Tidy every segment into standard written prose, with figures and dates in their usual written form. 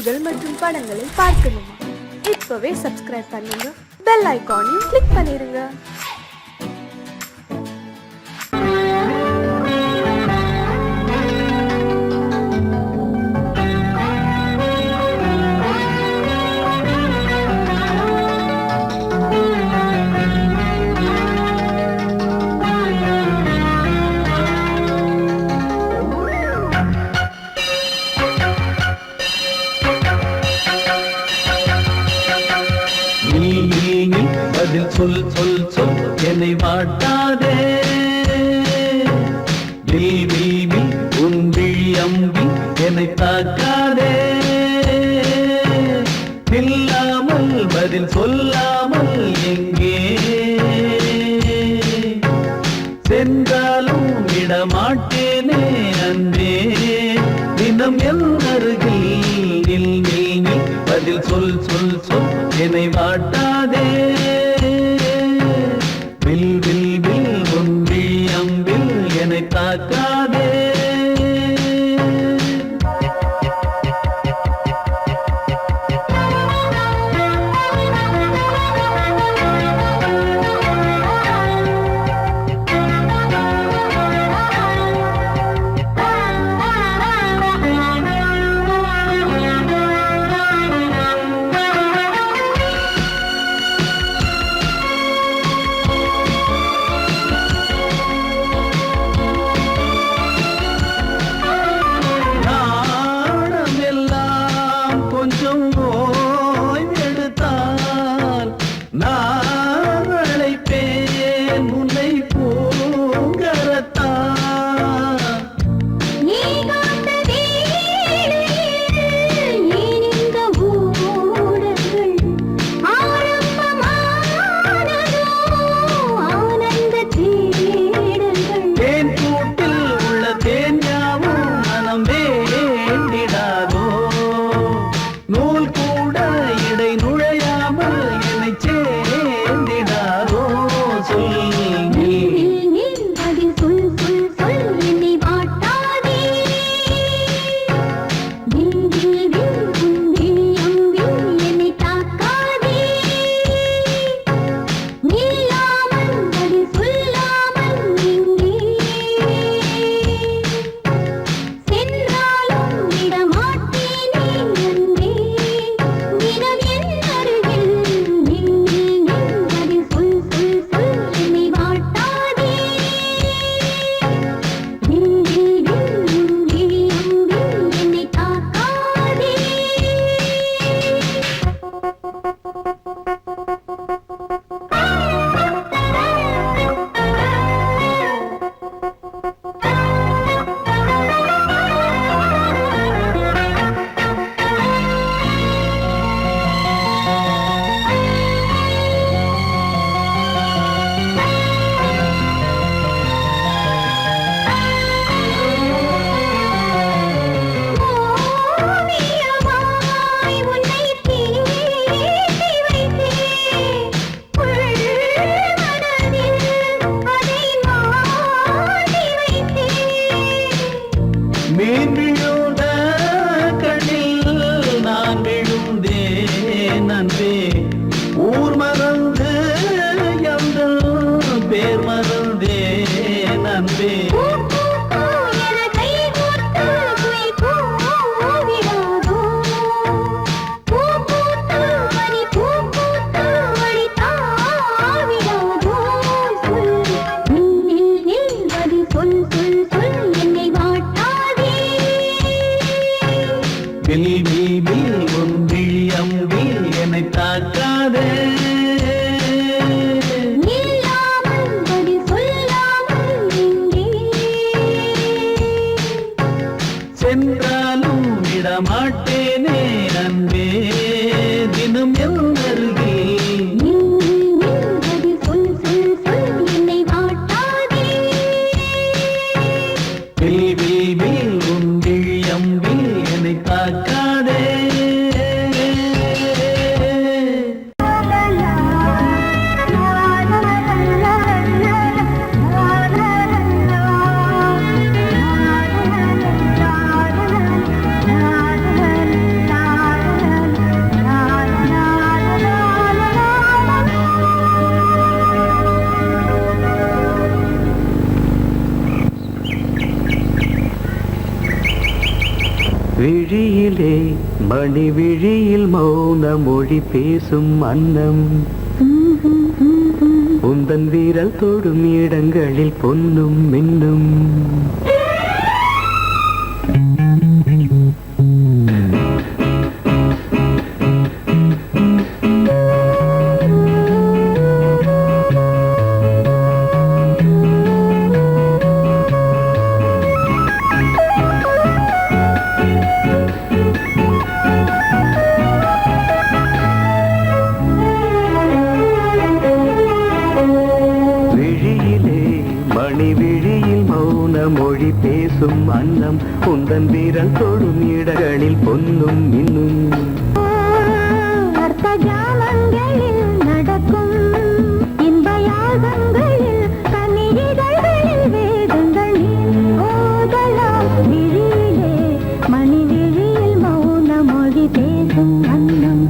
பாடல்கள் மற்றும் படங்களை பார்க்கணுமா? இப்பவே சப்ஸ்கிரைப் பண்ணுங்க, பெல் ஐகானையும் கிளிக் பண்ணிருங்க. பதில் சொல் சொல் சொல் என்னை வாட்டாதே. வீவி உன் விழி அம்பி என்னை தாக்காதே. இல்லாமல் பதில் சொல்லாமல் எங்கே சென்றாலும் விடமாட்டேனே அன்பே. தினம் என் அருகில் நில் நில் நில் பதில் சொல் சொல் சொல் என்னை வாட்டாதே. வில் வில் வில் உன் விழி அம்பில் என்னை தாக்காதே. ஊர் மறந்து எங்கள் பேர் மறந்தே நன்பே. உன் விழி அம்பி என்னை தாக்காதே. சென்றாலும் விடமாட்டேனே அன்பே. தினம் என் அருகில் வில் வில் வில் உன் விழி அம்பி என்னை தாக்காதே. விழியிலே மணி விழியில் மௌன மொழி பேசும் அன்னம் உந்தன் வீரல் தொடும் இடங்களில் பொன்னும் மின்னும் மொழி பேசும் அன்னம் உந்தன் வீரல் தொடும் இடங்களில் பொன்னும் இன்னும் அர்த்த ஜாமங்களில் நடக்கும் இன்ப யாகங்களில் கனிதழ்களில் வேதங்கள் ஓதலாம் விழியிலே மணி விழியில் மௌன மொழி பேசும் அன்னம்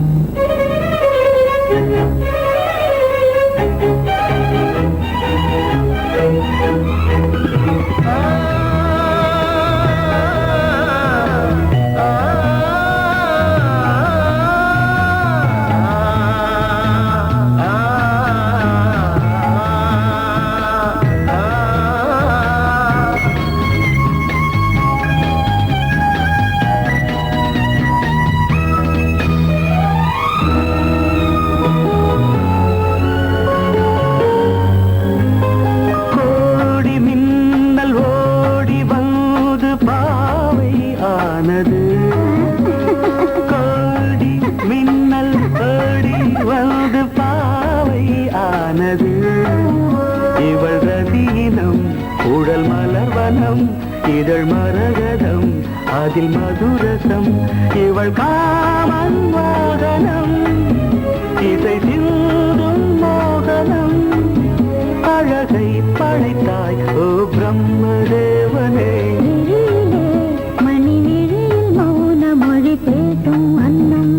கோடி மின்னல் ஓடி வந்து பாவை ஆனது இவள் ரதீனம் உடல் மலர்வனம் இதழ் மரகதம் அதில் மதுரசம் இவள் காமன் வாகனம் இசை சிந்தும் மோகனம் அழகை படைத்தாய் ஓ பிரம்மதேவனே பேசும் அன்னம்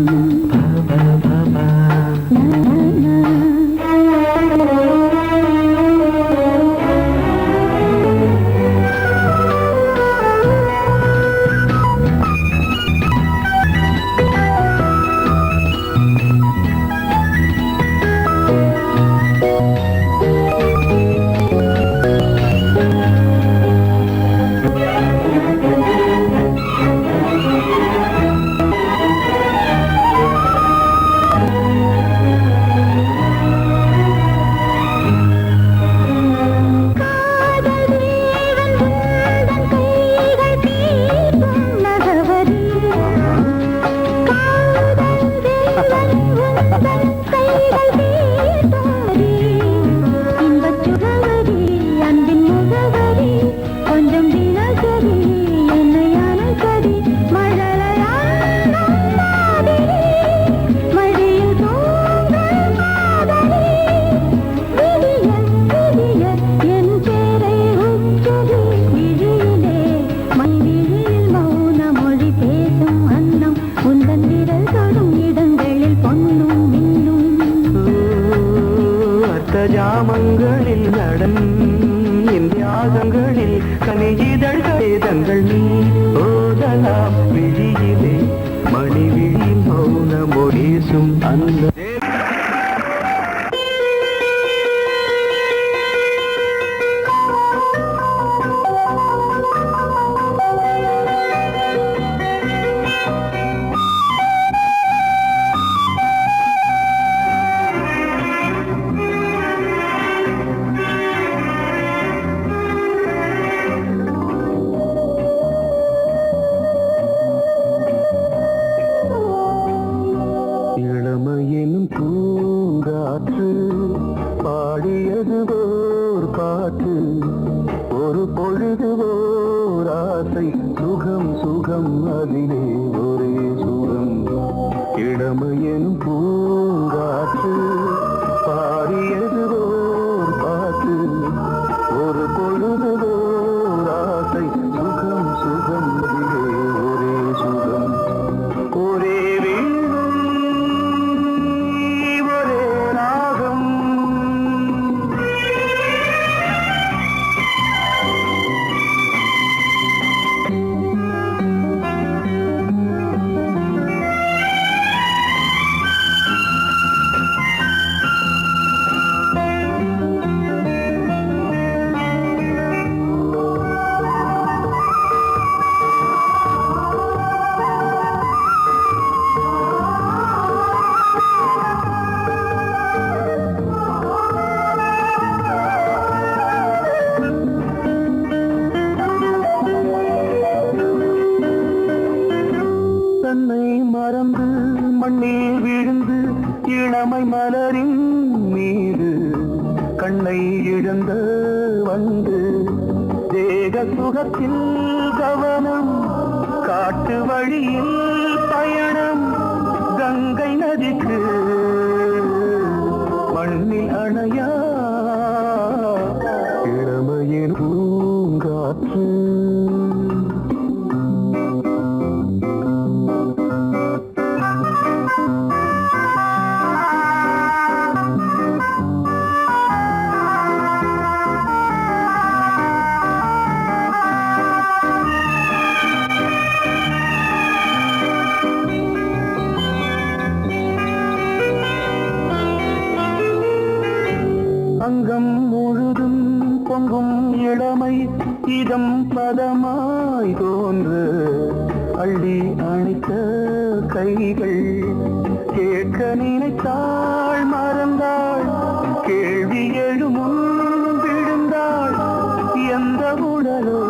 ஜாமங்களில் நடன் தியாகங்களில் கனிதழ்கள் நீ ஓதலாம் விழியிலே மணி விழி மௌன மொழிசும் அந்த இளமையெனும் பூங்காற்று பாடியது ஓர் பாட்டு ஒரு பொழுது ஓர் ஆசை சுகம் சுகம் அதிலே ஒரே சுகம் இளமையெனும் பூங்காற்று பாடியது ஓர் பாட்டு ஒரு பொழுது ஓர் ஆசை சுகம் சுகம் அதிலே ஒரே சுகம் ஒரே மறந்து மண்ணில் விழுந்து இளமை மலரின் மீது கண்ணை இழந்த வந்து தேக சுகத்தில் கவனம் காட்டு வழியில் பயணம் கங்கை நதிக்கு மண்ணில் அணையா இளமையின் பூங்காற்று அங்கம் முழுதும் பொங்கும் இளமை இதம் பதமாய் தோன்று அள்ளி அணைத்த கைகள் கேட்க நினைத்தாள் மறந்தாள் கேள்வி எழுமுன் விழுந்தாள் எந்த உடலோ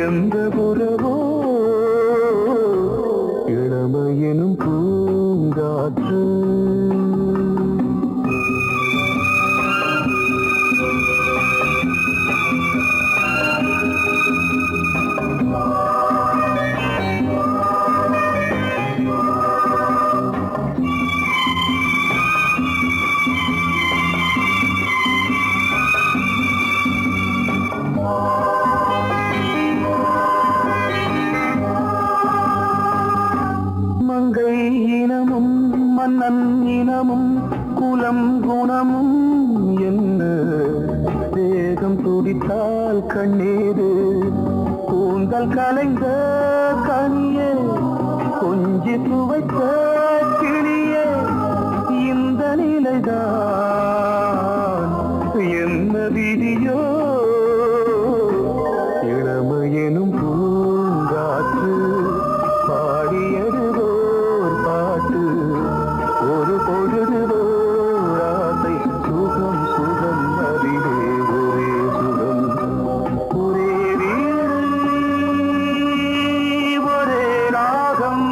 எந்த புறவோ இளமையெனும் பூங்காற்று மங்கை இனமும் மன்னன் இனமும் குலம் குணமும் என்ன தேகம் துடித்தால் கண்ணீரு கூந்தல் கலைந்த கனியே கொஞ்சி துவைத்த கிளியே இந்த நிலைதான் என்ன விதியோ இளமையெனும் பூங்காற்று பாடியதுவோர் பாட்டு ஒரு பொழுதுவோர் ஆசை சுகம் சுகம் அதிலே ஒரே சுகம் ஒரே வீடு ஒரே ராகம்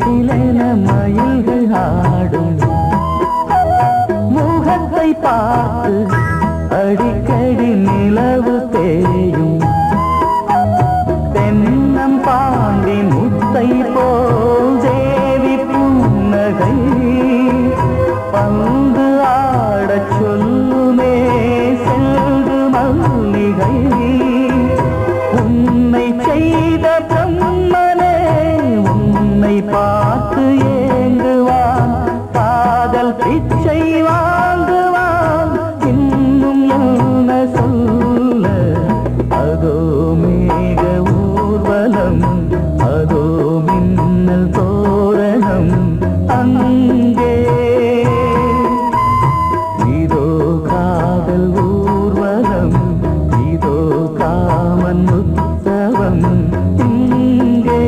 சிலென மயில்கள் ஆடும் முகத்தை பார்த்து அடிக்கடி நிலவு தேயும் தென்னம் பாண்டி முத்தை போல் தேவி புன்னகை பந்து ஆடச் சொல்லுமே செல்கு மல்லிகை உன்னை செய்த பிரம்மனே உன்னை பார்த்து ஏங்குவான் காதல் பிச்சை வாங்குவான் இன்னும் என்ன சொல்ல அதோ மேக ஊர்வலம் அதோ மின்னல் தோரணம் அங்கே இதோ காதல் ஊர்வலம் இதோ காமன் உற்சவம் இங்கே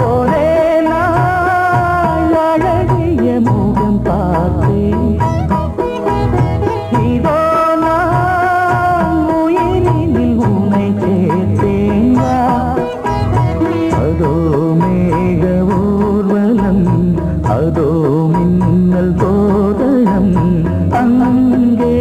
ஒரே நாள் அழகிய முகம் பார்த்தேன் இதோ நான் உயிரினில் உன்னை சேர்த்தேன் அதோ மேக ஊர்வலம் அதோ மின்னல் தோரணம் அங்கே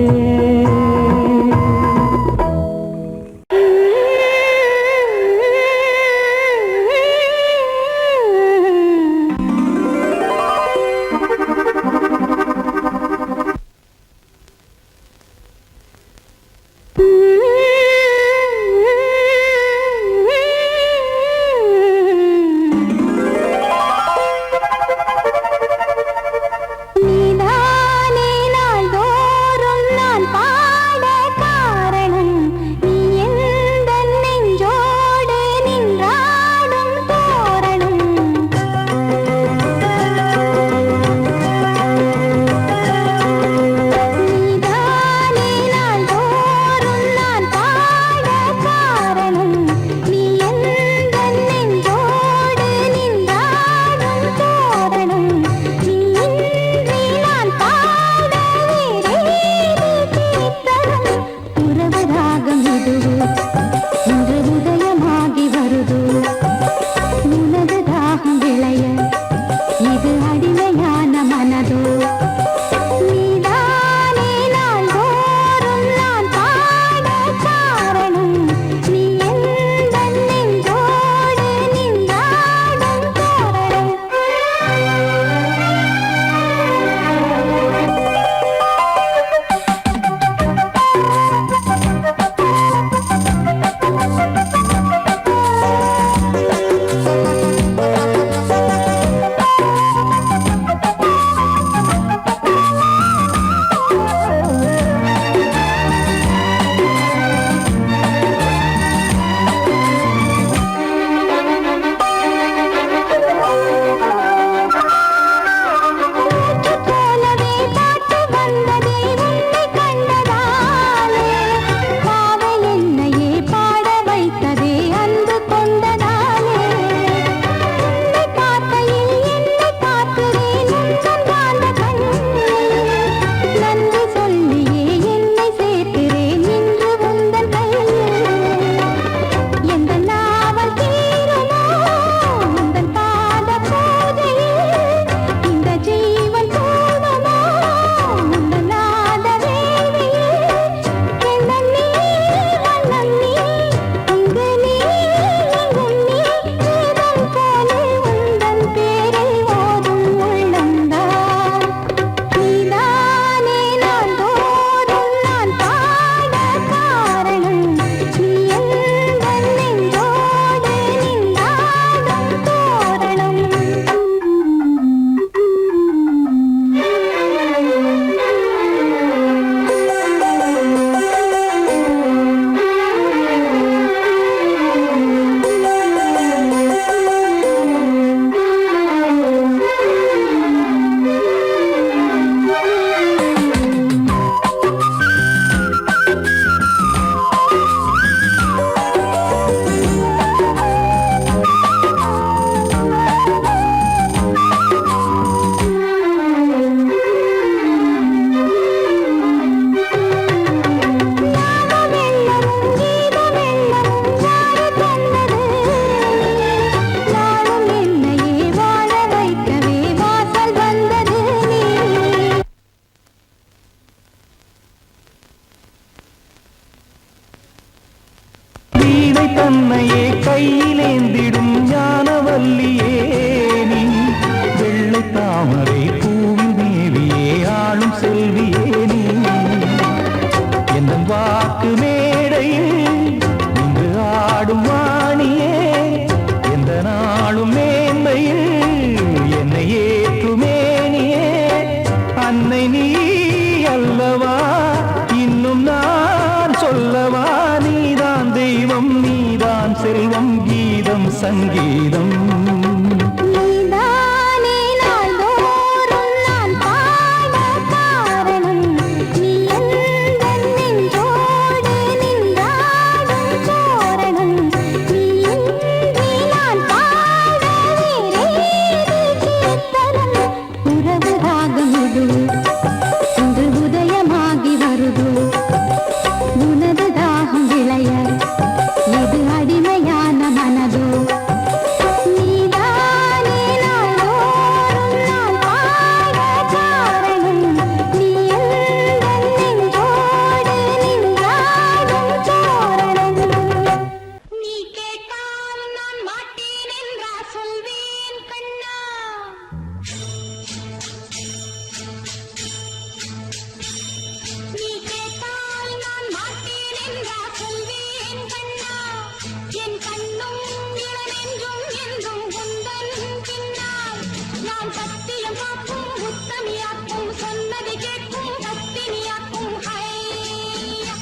நான் சத்தியம் காக்கும் உத்தமியாக்கும் சொன்னதை கேட்கும் பத்தினியாக்கும் ஹையா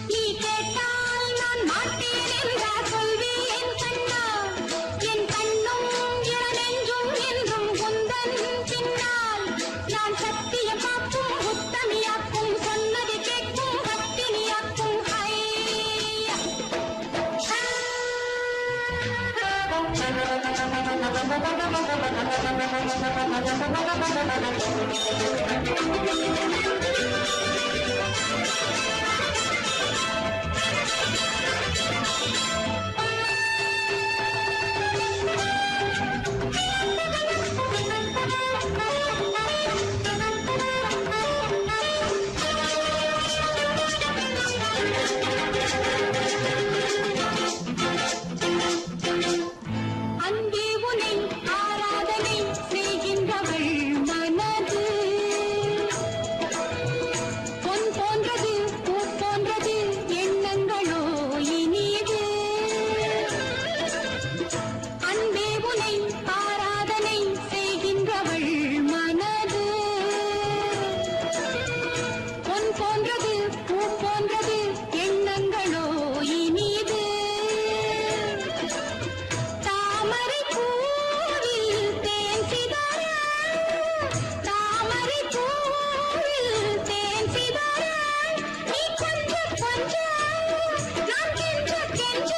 நீ கேட்டால் நான் மாட்டேன் என்றா சொல்வேன் கண்ணா என் கண்ணும் இளநெஞ்சும் என்றும் உந்தன் பின்னால் நான் சத்தியம் காக்கும் உத்தமியாக்கும் சொன்னதை கேட்கும் பத்தினியாக்கும் ஹையா அன்பே உனை ஆராதனை செய்கின்றவள் மனது பொன் போன்றது பூ போன்றது எண்ணங்களோ இனிது அன்பே உனை ஆராதனை செய்கின்றவள் மனது பொன் போன்றது பூ போன்றது எண்ணங்களோ இனிது தாமரை பூவில் தேன் சிதற தாமரை பூவில் தேன் சிதற நீ கொஞ்சம் கொஞ்சம் நான் கெஞ்ச கெஞ்ச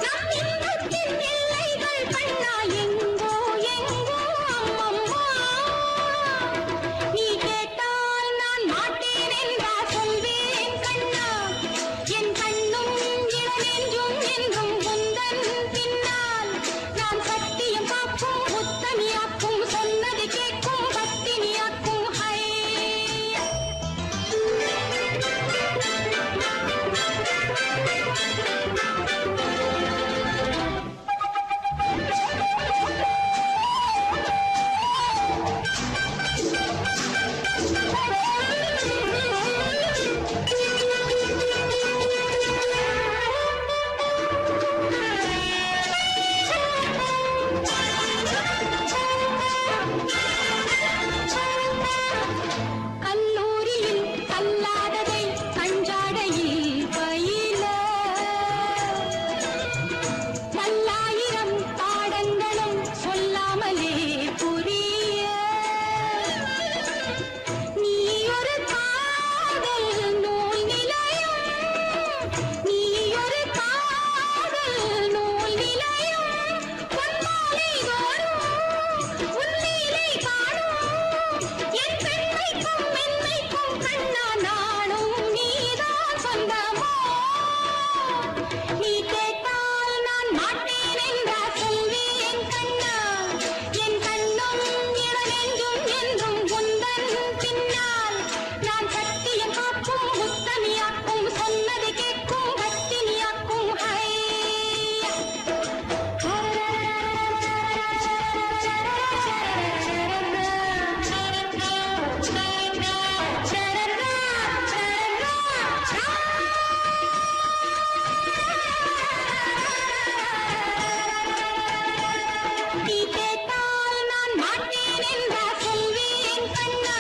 நம் இன்பத்தின் எல்லைகள் கண்ணா எங்கோ எங்கோ அம்மம்மா நீ கேட்டால் நான் மாட்டேன் என்றா சொல்வேன் கண்ணா என் கண்ணும் இளநெஞ்சும் என்றும் உந்தன் பின்னால் நான் சத்தியம் காக்கும் உத்தமியாக்கும் சொன்னதை கேட்கும் பத்தினியாக்கும் ஹையா கல்லூரியில் கல்லாததை கஞ்சாடையில் பயில பல்லாயிரம் பாடங்களும் சொல்லாமலே புரிய நீ ஒரு காதல் நூல் நிலையம் நீ ஒரு காதல் நூல் நிலையம் பொன்மாலை தோறும் உன்னிலை காணும் என் பெண்மைக்கும் மென்மைக்கும் கண்ணா நானும் நீதான் சொந்தமோ நீ கேட்டால் நான் மாட்டேன் என்றா சொல்வேன் கண்ணா என் கண்ணும் இளநெஞ்சும் என்றும் உந்தன் பின்னால் நான் சத்தியம் காக்கும் உத்தமியாக்கும் சொன்னதை கேட்கும் பத்தினியாக்கும் ஹையா நீ கேட்டால் நான் மாட்டேன் என்றா சொல்வேன் கண்ணா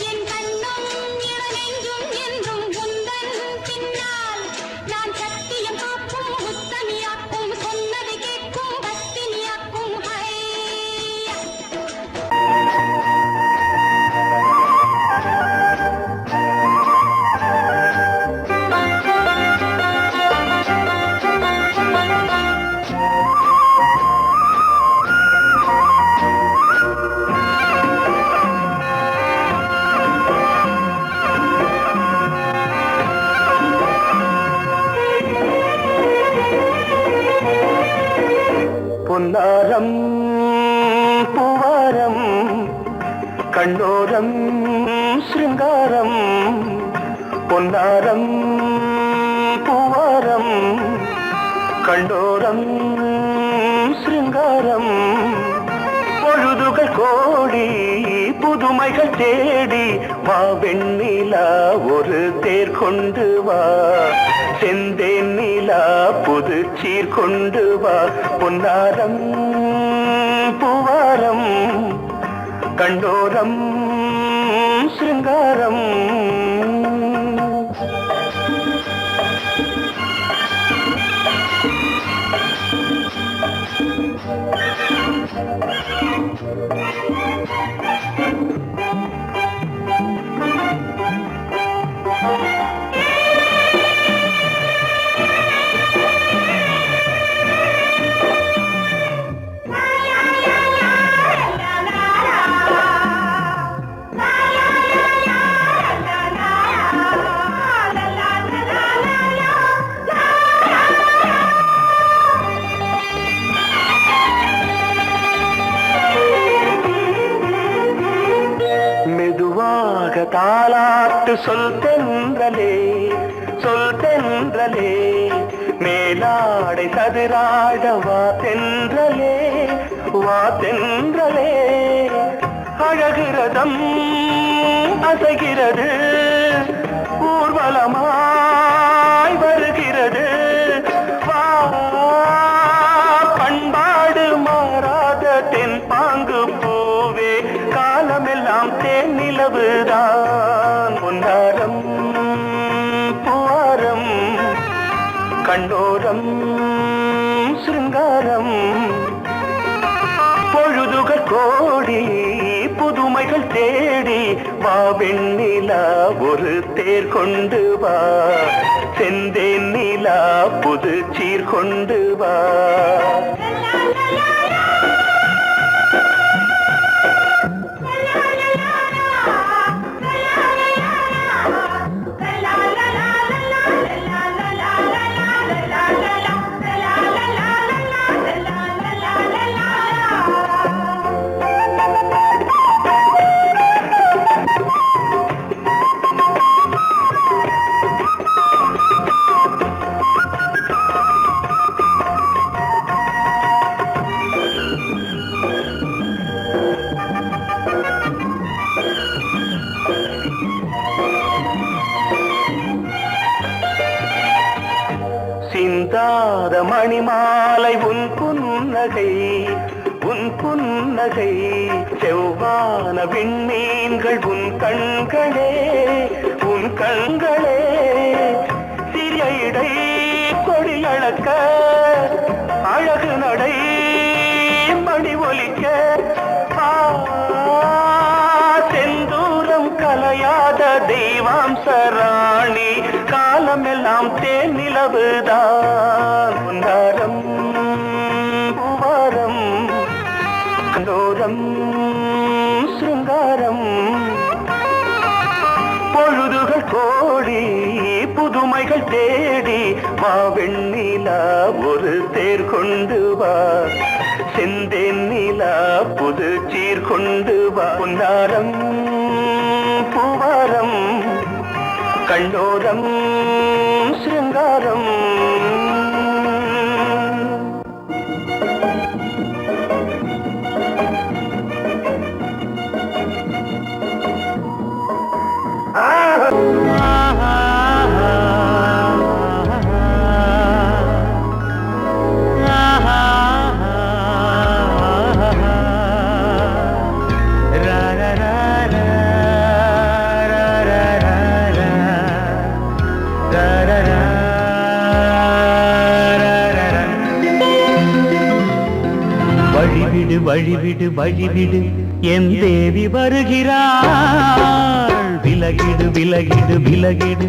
என் கண்ணும் இளநெஞ்சும் என்றும் உந்தன் பின்னால் நான் சத்தியம் காக்கும் உத்தமியாக்கும் சொன்னதை கேட்கும் பத்தினியாக்கும் ஹையா பொன்னாரம் பூவாரம் கண்ணோரம் சிருங்காரம் பொன்னாரம் பூவாரம் கண்டோரம் சிருங்காரம் பொழுதுகள் கோடி புதுமைகள் தேடி வா வெண்ணிலா ஒரு தேர் கொண்டு வா செந்தேன் நிலா புது சீர் கொண்டு வா பொன்னாரம் பூவாரம் கண்டோரம் சிருங்காரம் தாலாட்டு சொல் தென்றலே சொல் தென்றலே மேலாடை சதுராட வா தென்றலே வா தென்றலே அழகிறதம் அசைகிறது ஊர்வலமாய் வருகிறது வா பண்பாடு மாறாத தென் பாங்கு பூவே காலமெல்லாம் தேன் நிலவுதான் பொன்னாரம் பூவாரம் கண்டோரம் சிருங்காரம் பொழுதுகள் கோடி புதுமைகள் தேடி வா வெண்ணிலா ஒரு தேர் கொண்டு வா செந்தேன் நிலா புது சீர் கொண்டு வா சிந்தாத மணிமாலை உன் புன்னகை உன் புன்னகை செவ்வான விண்மீன்கள் உன் கண்களே உன் கண்களே சிறிய இடை கொடியளக்க அழகு நடை மணி ஒலிக்க செந்தூரம் கலையாத தெய்வாம்சராணி காலமெல்லாம் தேன் நிலவுதான் பொன்னாரம் பூவாரம் கண்டோரம் சிருங்காரம் பொழுதுகள் கோடி புதுமைகள் தேடி வா வெண்ணிலா ஒரு தேர் கொண்டு வா செந்தேன் நிலா புது சீர் கொண்டு வா பொன்னாரம் பூவாரம் கண்டோரம் சிருங்காரம் வழிவிடு வழிவிடு வழிவிடு என் தேவி வருகிறாள் விலகிடு விலகிடு விலகிடு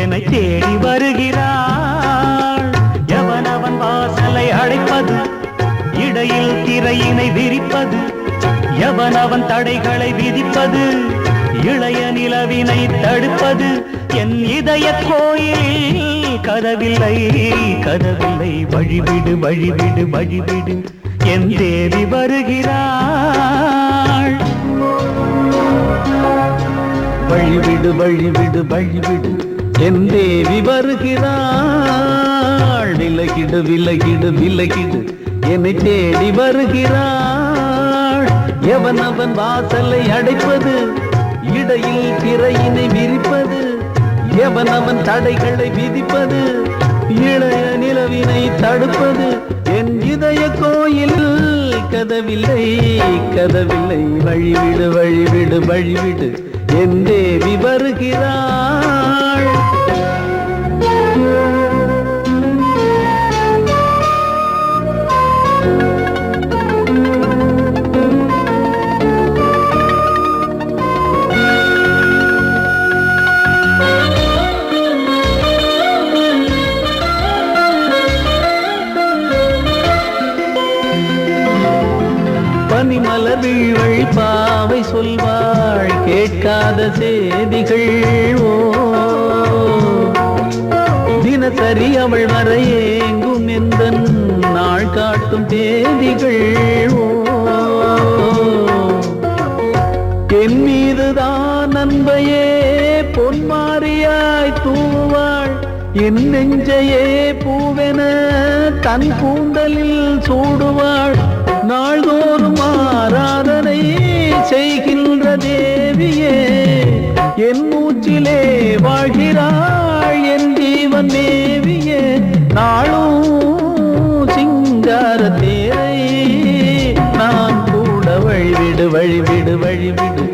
என்னை தேடி வருகிறாள் எவனவன் வாசலை அடைப்பது இடையில் திரையினை விரிப்பது எவனவன் தடைகளை விதிப்பது இளைய நிலவினை தடுப்பது என் இதய கோயிலில் கதவில்லை கதவில்லை வழிவிடு வழிவிடு வழிவிடு என் தேவி வருகிறாள் வழிவிடு வழிவிடு வழிவிடு என் தேவி வருகிறாள் விலகிடு விலகிடு விலகிடு என்னை தேடி வருகிறாள் எவனவன் வாசலை அடைப்பது இடையில் திரையினை விரிப்பது எவனவன் தடைகளை விதிப்பது இளைய நிலவினை தடுப்பது என் இதய கோயில் கதவில்லை கதவில்லை வழிவிடு வழிவிடு வழிவிடு என் தேவி வருகிறாள். பனிமலர் வீழ்வழி பாவை சொல்வாள் கேட்காத செய்திகள். ஓ தினசரி அவள் வர ஏங்கும் எந்த நாள் காட்டும் தேதிகள். ஓ என் மீதுதான் அன்பையே பொன்மாரியாய் தூவாள். என் நெஞ்சையே பூவென தன் கூந்தலில் சூடுவாள். நாள்தோறும் ஆராதனை செய்கின்ற தேவியே என் மூச்சிலே வாழ்கிறாள் என் ஜீவன் தேவியே. நாளும் சிங்கார தேரை நான் கூட வழிவிடு வழிவிடு வழிவிடு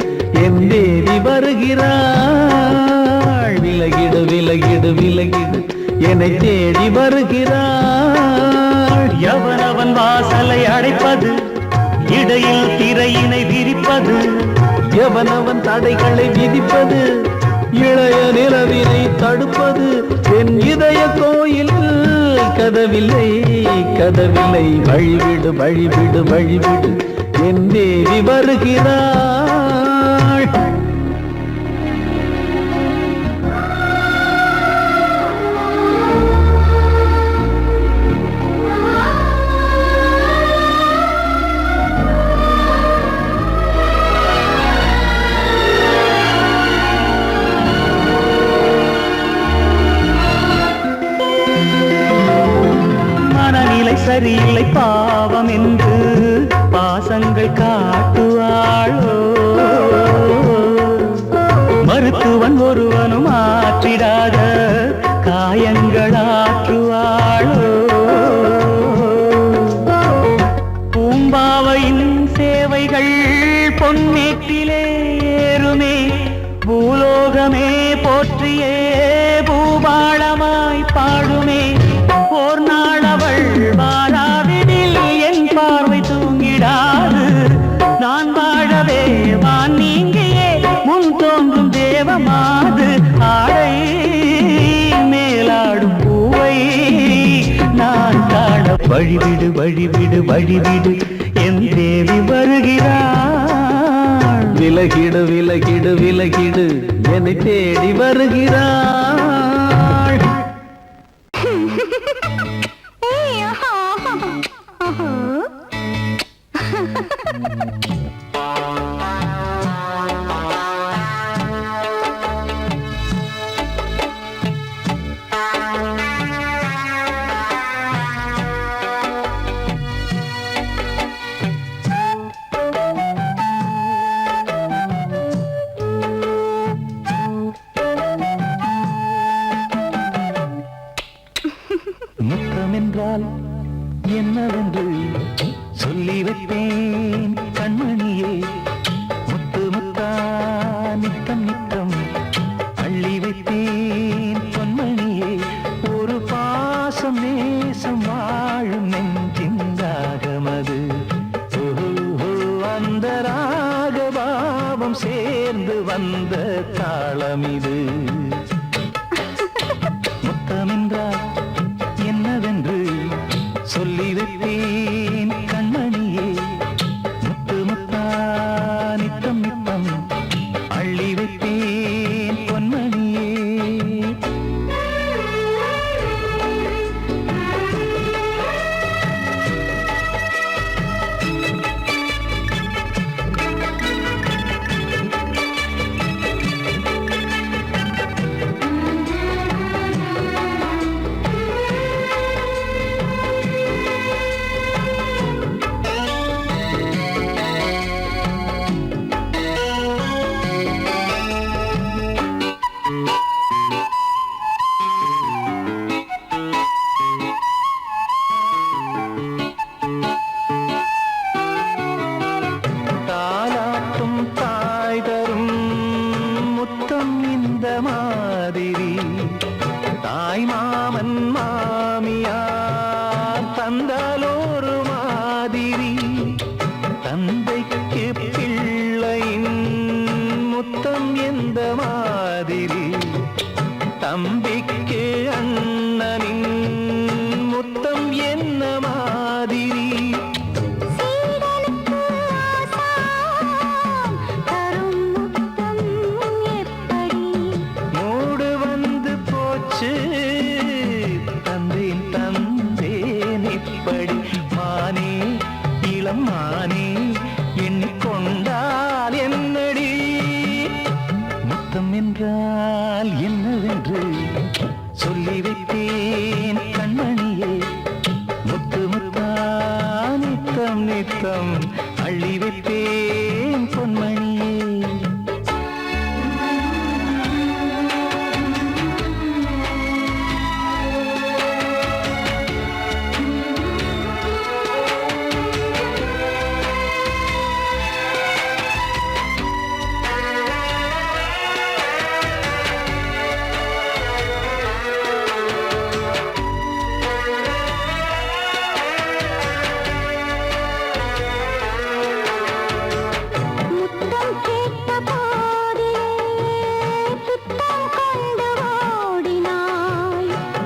என் தேவி வருகிறாள். விலகிடு விலகிடு விலகிடு என்னை தேடி வருகிறாள். எவனவன் வாசலை அடைப்பது இடையில் திரையினை விரிப்பது. எவனவன் தடைகளை விதிப்பது இளைய நிலவினை தடுப்பது. என் இதய கோயில் கதவில்லை கதவில்லை வழிவிடு வழிவிடு வழிவிடு என் தேவி வருகிறாள். சரியில்லை பாவம் என்று பாசங்கள் காட்டுவாளோ. மருத்துவன் ஒருவனும் ஆற்றிடாத காயங்களாற்றுவாளோ. பூம்பாவையின் சேவைகள் பொன்னேட்டிலே ஏறுமே. பூலோகமே போற்றியே பூபாளமாய் பாடுமே. ஓர் நாள் அவள் வாராவிடில் என் பார்வை தூங்கிடாது. நான் வாழவே வான் நீங்கியே முன் தோன்றும் தேவமாது. ஆடை மேலாடும் பூவை நான் காண வழிவிடு வழிவிடு வழிவிடு என் தேவி வருகிறாள். விலகிடு விலகிடு விலகிடு என்னை தேடி வருகிறாள். முத்தமென்றால் என்னவென்று சொல்லி வைப்பேன் கண்மணியே. முத்து முத்தா நித்தம் நித்தம் அள்ளி வைப்பேன் பொன்மணியே. ஒரு பாசம் நேசம் வாழும் நெஞ்சிந்தாகமது. அந்த ராகபாவம் சேர்ந்து வந்த தாளமிது. முத்தமென்றால் என்னவென்று சொல்லி வைப்பேன் கண்மணியே. முத்து முத்தா நித்தம் நித்தம் அள்ளி வைப்பேன் பொன்மணியே. மானே எண்ணிக்கொண்டால் என்னடி முத்தம் என்றால் என்னவென்று சொல்லி வைத்தேன் கண்மணியே முத்து முத்தா நித்தம் நித்தம் அள்ளி வைத்தேன் பொன்மணியே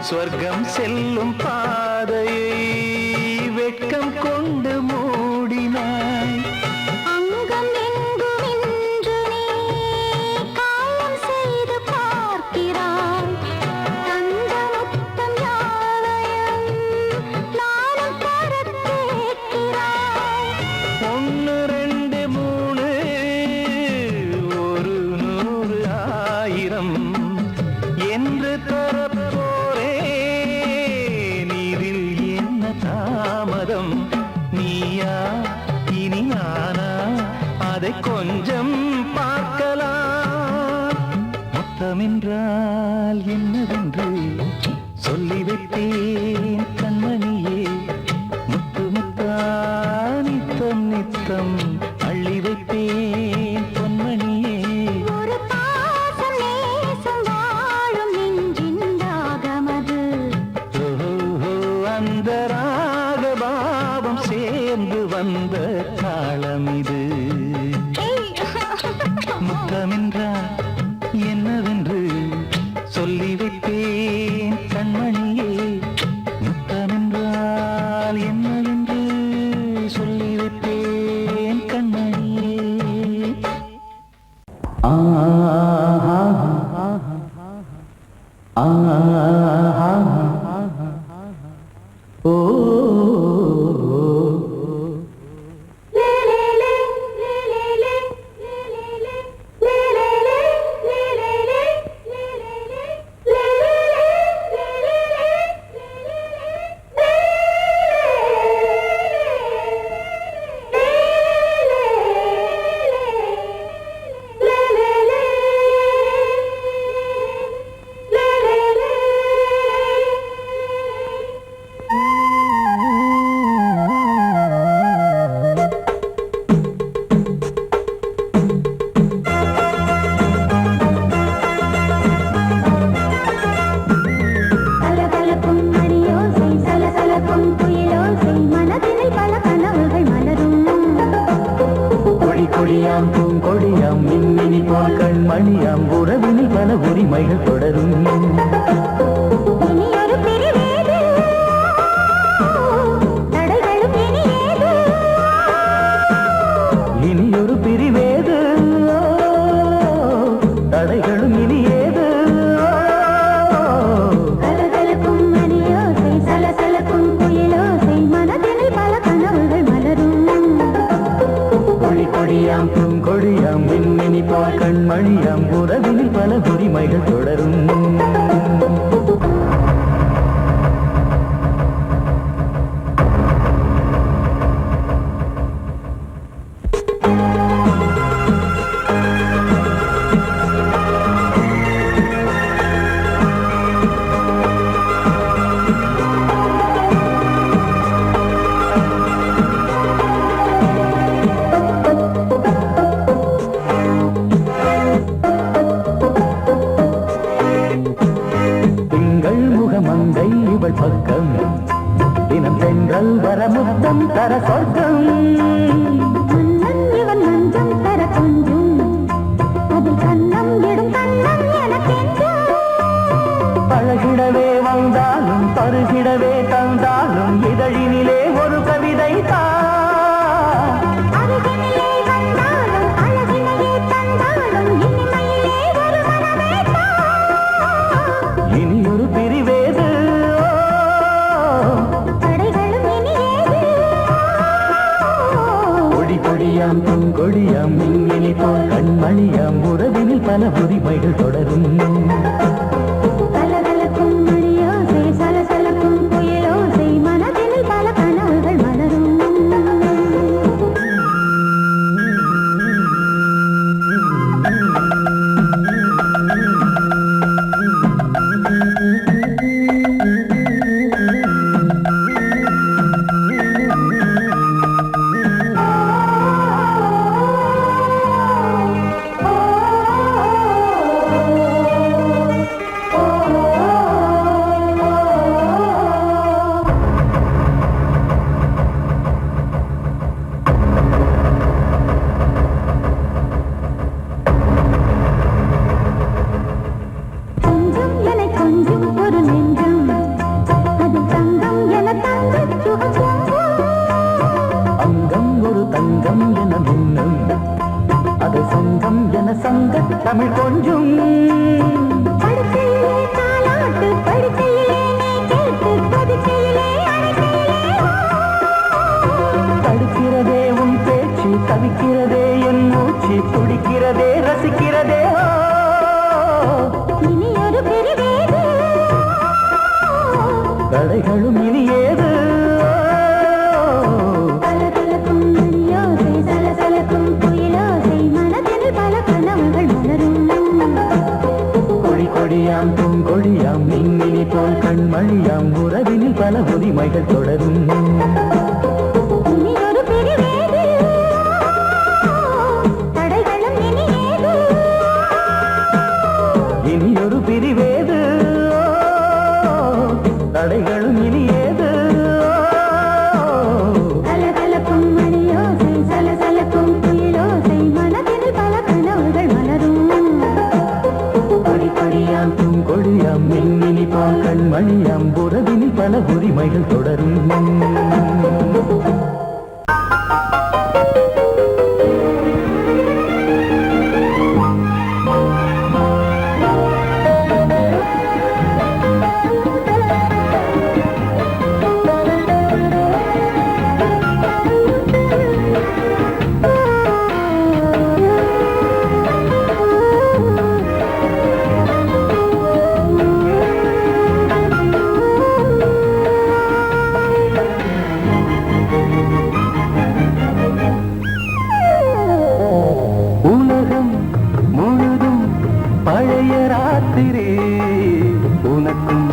சொர்க்கம் செல்லும் பாதையை வெட்கம் கொண்டு மூடினாய் அங்கம் எங்கும் இன்று நீ காயம் செய்து பார்க்கிறாய் தந்த முத்தம் யாவையும் நானும் தரக் கேட்கிறாய் 1 2 3 ஒரு 100 1000 என்று தாமதம் நீயா இனி நானா அதை கொஞ்சம் பார்க்கலாம் முத்தமென்றால் என்னவென்று சொல்லி வைத்தேன் கண்மணியே முத்து முத்தா நித்தம் நித்தம் அள்ளி வைத்தேன் பொன்மணியே ஒரு பாசம் நேசம் வாழும் நெஞ்சின் தாகமது அந்த ராகபாவம் சேர்ந்து வந்த காலம் இது முத்தமென்றால் என்னவென்று சொல்லி வைத்தேன் கண்மணியே முத்தமென்றால் என்னவென்று சொல்லி வைத்தேன் கண்மணியே கொடியாம் பூங்கொடியாம் மின்மினி போல் கண்மணியாம் உறவினில் பல உரிமைகள் தொடரும் இனியொரு பிரிவேது தடைகளும் இனியேது கொடியாம் பூங்கொடியாம் மின்மினி போல் கண்மணியாம் உறவினில் பல உரிமைகள் தொடரும் பக்கம் தினம் சென்றல் வர முத்தம் தர சொர்க்கம் இவன் மஞ்சம் தர கொஞ்சம் அதில் கண்ணம் இடும் கண்ணம் எனக்கென்றும் பழகிடவே வந்தாலும் பருகிடவே தந்தாலும் இதழினிலே ஒரு கவிதை அருகினிலே வந்தாலும் அழகினையே தந்தாலும் இனிமையிலே ஒரு மனமே இனியொரு பிரிவேது தடைகளும் இனியேது கொடி கொடியாம் பூங்கொடியாம் மின்மினி போல் கண்மணியாம் உறவினில் பல உரிமைகள் தொடரும் கலகலக்கும் மணியோசை சலசலக்கும் புயலோசை மனதினில் பல கனவுகள் மலரும் தமிழ் கொஞ்சம் தடுக்கிறதே உன் பேச்சு தவிக்கிறதே என் மூச்சு துடிக்கிறதே ரசிக்கிறதே இனி ஒரு பிரிவேது தடைகளும் இனி ஏது கலகலக்கும் மணியோசை சலசலக்கும் புயலோசை மனதில் பல கனவுகள் மலரும் கொடி கொடியாம் பூங்கொடியாம் மின்மினி போல் கண்மணியாம் உறவினில் பல உரிமைகள் தொடரும் இனி ஒரு பிரிவேது தடைகளும் இனி ஏது இனி ஒரு பிரிவேது தடைகளும் இனி ஏது கலகலக்கும் மணியோசை சலசலக்கும் புயலோசை மனதில் பல கனவுகள் மலரும் கொடி கொடியாம் பூங்கொடியாம் மின்மினி போல் கண்மணியாம் உறவினில் பல உரிமைகள் தொடரும் உலகம் முழுதும் பழைய ராத்திரி உனக்கும்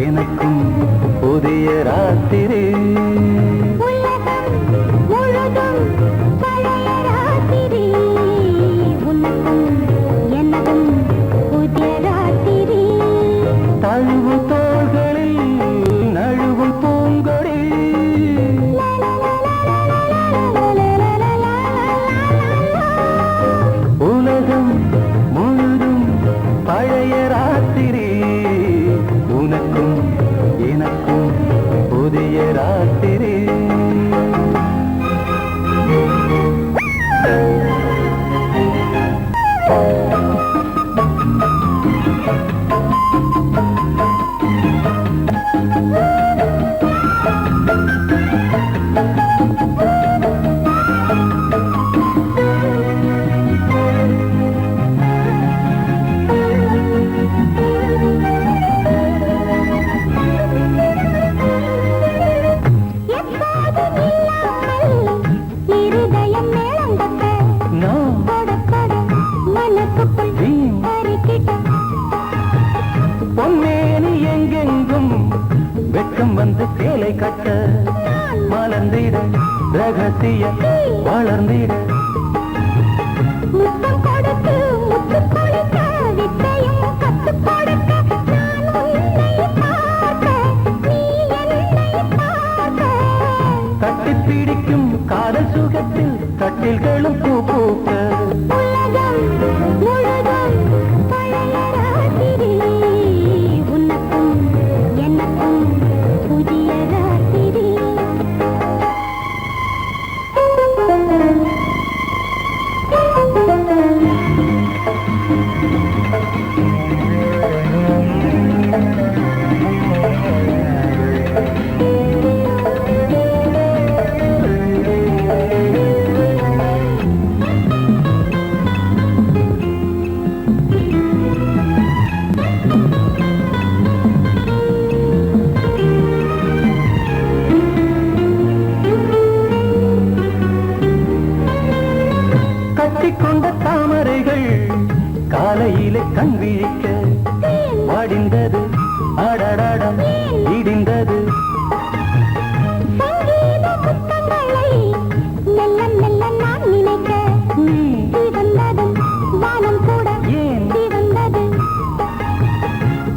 எனக்கும் புதிய ராத்திரி உலகம் முழுதும் பழைய ராத்திரி உனக்கும் எனக்கும் புதிய ராத்திரி தழுவு தோள்களில் நழுவு பூங்கொடி உலகம் முழுதும் பழைய ராத்திரி உனக்கும் எனக்கும் புதிய ராத்திரி இருதயம் மேளங்கட்ட நான் படப்பட மனசுக்குள் வீண் அறிக்கிட்ட பொன்னேனி எங்கெங்கும் வெட்கம் வந்து சேலை கட்ட மலர்ந்திட ரகசிய வளர்ந்திட முத்தம் கொடுத்து முத்து கொடுக்க வித்தையும் கத்து கொடுக்க நான் உன்னை பார்க்க நீ என்னை பார்க்க கட்டி பிடிக்கும் காதல் சுகத்தில் கட்டில்களும் பூ பூக்க உலகம் முழுதும் பழைய ராத்திரி உனக்கும் எனக்கும் புதிய ராத்திரி நான் நினைக்க நீ வந்ததும் வானம் கூட ஏன் வந்தது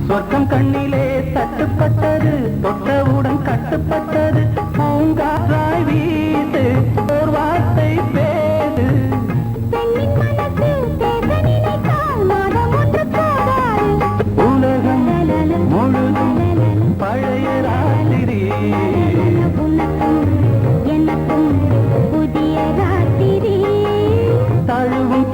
சொர்க்கம் கண்ணிலே தட்டுப்பட்டது தொட்டவுடன் கட்டுப்பட்டது பூங்காற்றாய் வீடு ஓர் வார்த்தை பேடு பெண்ணின் மனசு பேச நினைத்தால் மாதம் ஒன்று போகாது உலகம் முழுதும் பழைய ராத்திரி உனக்கும் எனக்கும் புதிய ராத்திரி தழுவும்